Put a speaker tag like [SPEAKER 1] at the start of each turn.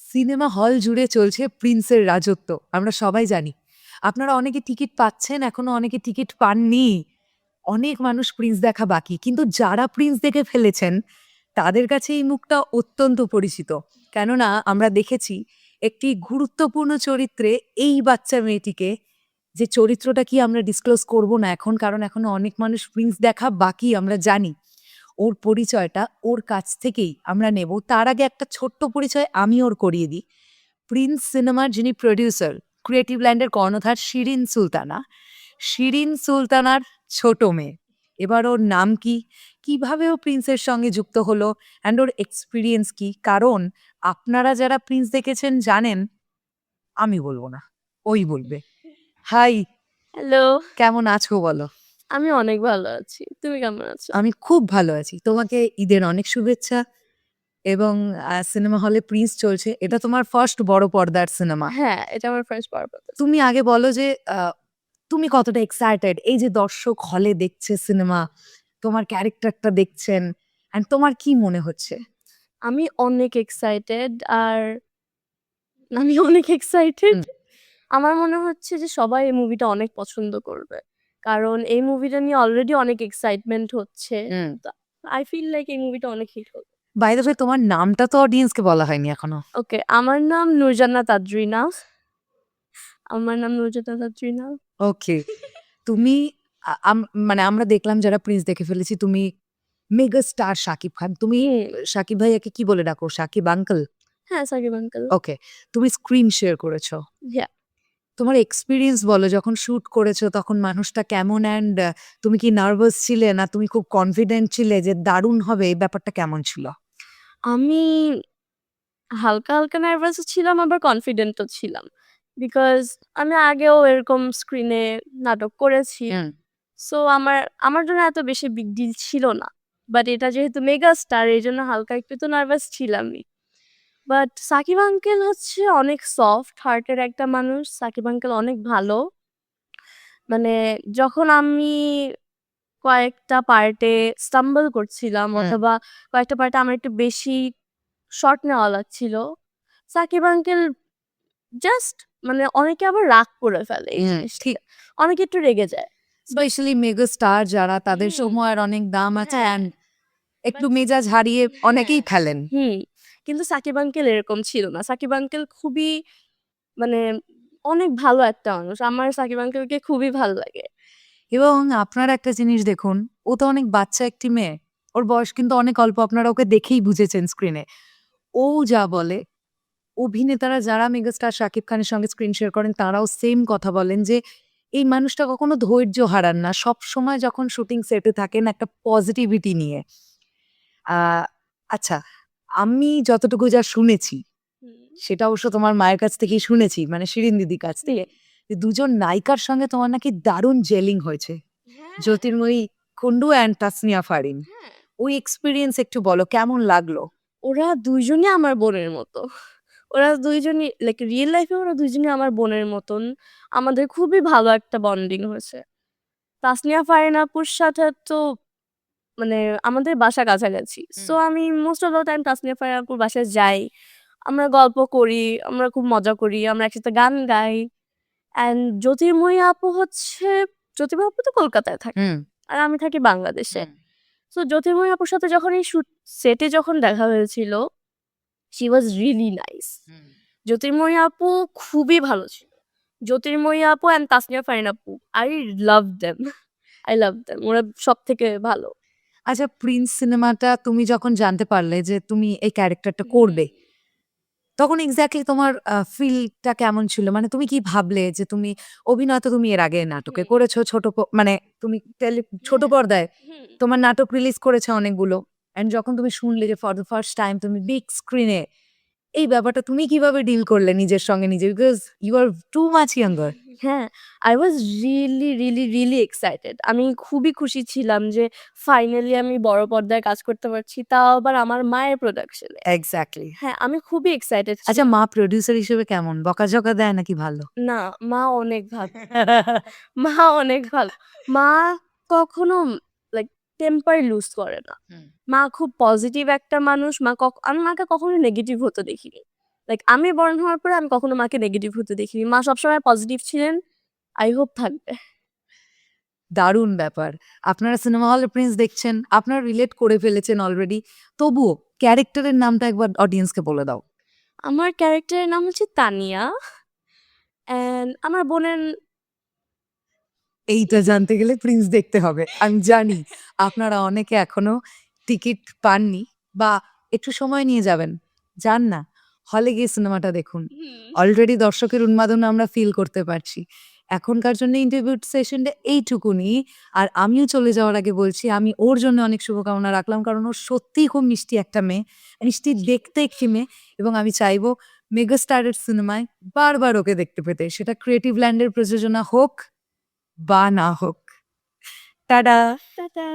[SPEAKER 1] Cinema hall জুড়ে চলছে প্রিন্সের রাজত্ব। আমরা সবাই জানি। আপনারা অনেকে টিকিট পাচ্ছেন, এখনো অনেকে টিকিট পাননি। অনেক মানুষ প্রিন্স দেখা বাকি। কিন্তু যারা প্রিন্স দেখে ফেলেছেন, তাদের কাছে এই মুখটা অত্যন্ত পরিচিত। কেননা আমরা দেখেছি একটি গুরুত্বপূর্ণ চরিত্রে এই বাচ্চা মেয়েটিকে, যে চরিত্রটা কি আমরা ডিসক্লোজ করব না এখন, কারণ এখনো অনেক মানুষ প্রিন্স দেখা বাকি, আমরা জানি। ওর পরিচয়টা ওর কাছ থেকেই আমরা নেব। তার আগে একটা ছোট্ট পরিচয় আমি ওর করিয়ে দিই। প্রিন্স সিনেমার যিনি প্রোডিউসার, ক্রিয়েটিভ ল্যান্ডের কর্ণধার শিরিন সুলতানা। শিরিন সুলতানার ছোট মেয়ে। এবার ওর নাম কি? কিভাবে ও প্রিন্সের সঙ্গে যুক্ত হলো? অ্যান্ড ওর এক্সপেরিয়েন্স কি? কারণ আপনারা যারা প্রিন্স দেখেছেন জানেন, আমি বলবো না, ওই বলবে। হাই,
[SPEAKER 2] হ্যালো,
[SPEAKER 1] কেমন আছো বলো?
[SPEAKER 2] আমি অনেক ভালো আছি। তুমি কেমন আছো?
[SPEAKER 1] আমি খুব ভালো আছি। তোমাকে ঈদের অনেক শুভেচ্ছা। এবং সিনেমা হলে প্রিন্স চলছে। এটা তোমার ফার্স্ট বড় পর্দার সিনেমা।
[SPEAKER 2] হ্যাঁ, এটা আমার ফার্স্ট পারপাস।
[SPEAKER 1] তুমি আগে বলো যে তুমি কতটা এক্সাইটেড? এই যে দর্শক হলে দেখছে সিনেমা, তোমার ক্যারেক্টারটা দেখছেন, অ্যান্ড তোমার কি মনে হচ্ছে?
[SPEAKER 2] আমি অনেক এক্সাইটেড আর আমি অনেক এক্সাইটেড।
[SPEAKER 1] হুম,
[SPEAKER 2] আমার মনে হচ্ছে যে সবাই এই মুভিটা অনেক পছন্দ করবে। কারণ এই মুভিটা নিয়ে অলরেডি অনেক এক্সাইটমেন্ট হচ্ছে।
[SPEAKER 1] হুম।
[SPEAKER 2] তো আই ফিল লাইক এই মুভিটা অনেক হিট হবে।
[SPEAKER 1] বাই দ্য ওয়ে, তোমার নামটা তো অডিয়েন্সকে বলা হয়নি এখনো।
[SPEAKER 2] ওকে, আমার নাম নুরজান্নাত তাদরিনা। আমার নাম নুরজান্নাত তাদরিনা।
[SPEAKER 1] ওকে। তুমি মানে আমরা দেখলাম যারা প্রিন্স দেখে ফেলেছি, তুমি মেগা স্টার শাকিব খান। তুমি
[SPEAKER 2] হুম,
[SPEAKER 1] শাকিব ভাইয়াকে কি বলে ডাকো? শাকিব আঙ্কেল?
[SPEAKER 2] হ্যাঁ, সাকিব আঙ্কেল।
[SPEAKER 1] ওকে। তুমি স্ক্রিন শেয়ার করেছো।
[SPEAKER 2] হ্যাঁ,
[SPEAKER 1] তোমার এক্সপেরিয়েন্স বলো, যখন শুট করেছো তখন মানুষটা কেমন? অ্যান্ড তুমি কি নার্ভাস ছিলে, না তুমি খুব কনফিডেন্ট ছিলে যে দারুণ হবে? এই ব্যাপারটা কেমন ছিল?
[SPEAKER 2] আমি হালকা, হালকা নার্ভাসও ছিলাম আবার কনফিডেন্টও ছিলাম। বিকজ আমি আগেও এরকম স্ক্রিনে নাটক করেছি।
[SPEAKER 1] হুম।
[SPEAKER 2] সো আমার আমার জন্য এত বেশি বিগ ডিল ছিল না। বাট এটা যেহেতু মেগা স্টার এইজন্য হালকা একটু তো নার্ভাস ছিলামই। বাট সাকিব আঙ্কেল হচ্ছে অনেক সফট হার্টের একটা মানুষ। সাকিব আঙ্কেল অনেক ভালো। মানে যখন আমি কয়েকটা পার্টে স্টাম্বল করছিলাম
[SPEAKER 1] হুম,
[SPEAKER 2] অথবা কয়েকটা পার্টে আমার একটু বেশি শর্ট নেওয়া লাগছিল, সাকিব আঙ্কেল জাস্ট মানে অনেকে আবার রাগ করে ফেলে এই
[SPEAKER 1] হুম, ঠিক।
[SPEAKER 2] জিনিসটাতে। অনেকে একটু রেগে যায়। বাট
[SPEAKER 1] স্পেশালি মেগা স্টার যারা, তাদের
[SPEAKER 2] হুম,
[SPEAKER 1] সময়ের অনেক দাম আছে,
[SPEAKER 2] হ্যাঁ,
[SPEAKER 1] অ্যান্ড একটু
[SPEAKER 2] বাট
[SPEAKER 1] মেজাজ হারিয়ে
[SPEAKER 2] হ্যাঁ,
[SPEAKER 1] অনেকেই ফেলেন।
[SPEAKER 2] হুম। কিন্তু সাকিব আঙ্কেল এরকম ছিল না। সাকিব আঙ্কেল খুবই মানে অনেক ভালো একটা মানুষ। আমার সাকিব আঙ্কেলকে খুবই ভাল লাগে।
[SPEAKER 1] এবং আপনারা একটা জিনিস দেখুন, ও তো অনেক বাচ্চা একটি মেয়ে। ওর বয়স কিন্তু অনেক অল্প, আপনারা ওকে দেখেই বুঝেছেন স্ক্রিনে। ও যা বলে, অভিনেতারা যারা মেগাস্টার শাকিব খানের সঙ্গে স্ক্রিন শেয়ার করেন তারাও সেম কথা বলেন যে এই মানুষটা কখনো ধৈর্য হারান না। সবসময় যখন শুটিং সেটে থাকেন একটা পজিটিভিটি নিয়ে। আ আচ্ছা, আমি যতটুকু যা শুনেছি,
[SPEAKER 2] হুম,
[SPEAKER 1] সেটা অবশ্য তোমার মায়ের কাছ থেকেই শুনেছি, মানে শিরিন দিদির কাছ
[SPEAKER 2] হুম।
[SPEAKER 1] থেকে। যে দুজন নায়িকার সঙ্গে তোমার নাকি দারুণ জেলিং হয়েছে।
[SPEAKER 2] হ্যাঁ,
[SPEAKER 1] জ্যোতির্ময়ী কুন্ডু অ্যান্ড তাসনিয়া ফারিন।
[SPEAKER 2] হ্যাঁ।
[SPEAKER 1] ওই এক্সপেরিয়েন্স একটু বলো, কেমন লাগলো?
[SPEAKER 2] ওরা ২ জনই আমার বোনের মতো। ওরা ২ জনই লাইক রিয়াল লাইফ এ ওরা ২ জনই আমার বোনের মতন। আমাদের খুবই ভালো একটা বন্ডিং হয়েছে। তাসনিয়া ফারিন আপুর সাথে তো মানে আমাদের বাসা কাছাকাছি। সো আমি most of the time Tasnia Farin আপুর বাসায় যাই। আমরা গল্প করি, আমরা খুব মজা করি, আমরা একসাথে গান গাই। অ্যান্ড জ্যোতির্ময়ী আপু হচ্ছে জ্যোতির্ময়ী আপু তো কলকাতায় থাকে।
[SPEAKER 1] হুম,
[SPEAKER 2] আর আমি থাকি বাংলাদেশে।
[SPEAKER 1] হুম,
[SPEAKER 2] সো জ্যোতির্ময়ী আপুর সাথে যখন এই সেটে যখন দেখা হয়েছিল, শি ওয়াজ রিয়ালি নাইস।
[SPEAKER 1] হুম।
[SPEAKER 2] জ্যোতির্ময়ী আপু খুবই ভালো ছিল। জ্যোতির্ময়ী আপু অ্যান্ড তাসনিয়া ফারিন আপু, I love them. I love them. ওরা সবথেকে ভালো।
[SPEAKER 1] আচ্ছা, প্রিন্স সিনেমাটা তুমি যখন জানতে পারলে যে তুমি এই ক্যারেক্টারটা
[SPEAKER 2] হুম,
[SPEAKER 1] করবে, তখন এক্সাক্টলি তোমার ফিলটা কেমন ছিল? মানে তুমি কি ভাবলে যে তুমি অভিনয় তো তুমি এর আগে নাটকে
[SPEAKER 2] হুম,
[SPEAKER 1] করেছো, মানে তুমি ছোট
[SPEAKER 2] হ্যাঁ,
[SPEAKER 1] পর্দায়
[SPEAKER 2] হুম।
[SPEAKER 1] তোমার নাটক রিলিজ করেছে অনেকগুলো। অ্যান্ড যখন তুমি শুনলে যে ফর দ্যা ফার্স্ট টাইম তুমি বিগ স্ক্রিনে, এই ব্যাপারটা তুমি কিভাবে ডিল করলে নিজের সঙ্গে নিজে? Because you are too much younger.
[SPEAKER 2] হ্যাঁ, I was really, really, really excited. আমি খুবই খুশি ছিলাম যে ফাইনালি আমি বড় পর্দায় কাজ করতে পারছি। তাও আবার আমার মায়ের প্রোডাকশনে।
[SPEAKER 1] এক্সাক্টলি।
[SPEAKER 2] হ্যাঁ, আমি খুবই এক্সাইটেড
[SPEAKER 1] আচ্ছা,
[SPEAKER 2] ছিলাম।
[SPEAKER 1] মা প্রোডিউসার হিসেবে কেমন? বকাঝকা দেয় নাকি ভালো?
[SPEAKER 2] না, মা অনেক ভালো। মা অনেক ভালো। মা কখনো লাইক টেম্পার লুজ করে না।
[SPEAKER 1] হুম।
[SPEAKER 2] মা খুব পজিটিভ একটা মানুষ। মা আমি মাকে কখনো নেগেটিভ হতে দেখিনি। লাইক আমি বড় হওয়ার পরে আমি কখনো মাকে নেগেটিভ হতে দেখিনি। মা সবসময় পজিটিভ ছিলেন। আই হোপ থাকবে।
[SPEAKER 1] দারুণ ব্যাপার। আপনারা সিনেমা হলে প্রিন্স দেখছেন, আপনারা রিলেট করে ফেলেছেন অলরেডি। তবুও ক্যারেক্টারের নামটা একবার অডিয়েন্সকে বলে দাও।
[SPEAKER 2] আমার ক্যারেক্টারের নাম হচ্ছে তানিয়া। অ্যান্ড আমার বোনের
[SPEAKER 1] এইটা জানতে গেলে প্রিন্স দেখতে হবে। আমি জানি আপনারা অনেকে এখনো টিকিট পাননি বা একটু সময় নিয়ে যাবেন। যান না, হলে গিয়ে সিনেমাটা দেখুন। অলরেডি দর্শকের উন্মাদনা আমরা ফিল করতে পারছি। এখনকার জন্য ইন্টারভিউ সেশনটা এইটুকুনি। আর আমিও চলে যাওয়ার আগে বলছি আমি ওর জন্য অনেক শুভকামনা রাখলাম। কারণ ও সত্যিই খুব মিষ্টি একটা মেয়ে। মিষ্টি দেখতে একটি মেয়ে এবং আমি চাইবো মেগাস্টারের সিনেমায় বারবার ওকে দেখতে পেতে। সেটা ক্রিয়েটিভ ল্যান্ডের প্রযোজনা হোক বা না হোক। টাটা!
[SPEAKER 2] টাটা।